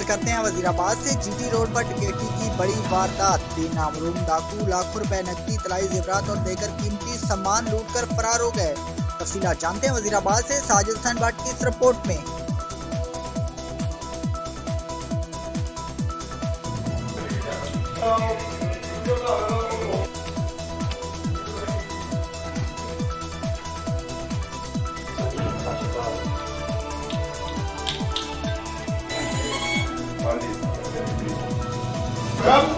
करते हैं वजीराबाद से जीटी रोड पर टिकेटी की बड़ी वारदात। बेनामरूम डाकू लाखों रुपए नकदी, तलाई जेवरात और देकर कीमती सामान लूटकर फरार हो गए। तफसीलात जानते हैं वजीराबाद से साजिद हुसैन भट्ट की इस रिपोर्ट में।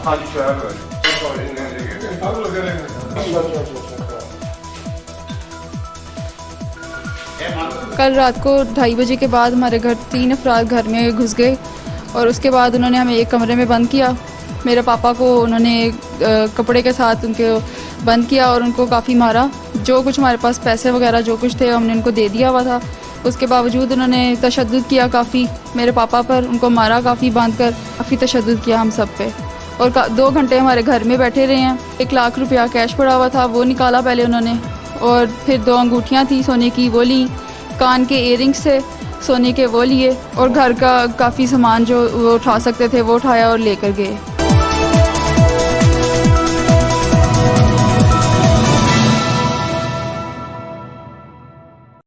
हाँ जी शहर कल रात को 2:30 बजे के बाद हमारे घर 3 अफराद घर में घुस गए और उसके बाद उन्होंने हमें एक कमरे में बंद किया। मेरे पापा को उन्होंने कपड़े के साथ उनके बंद किया और उनको काफ़ी मारा। जो कुछ हमारे पास पैसे वगैरह जो कुछ थे हमने उनको दे दिया हुआ था। उसके बावजूद उन्होंने तशद्दुद किया काफ़ी मेरे पापा पर, उनको मारा काफ़ी, बांध कर काफ़ी तशद्दुद किया हम सब पे। और 2 घंटे हमारे घर में बैठे रहे हैं। 1 लाख रुपया कैश पड़ा हुआ था, वो निकाला पहले उन्होंने, और फिर 2 अंगूठियाँ थी सोने की, वो ली। कान के इयरिंग्स थे सोने के, वो लिए, और घर का काफ़ी सामान जो वो उठा सकते थे वो उठाया और लेकर गए।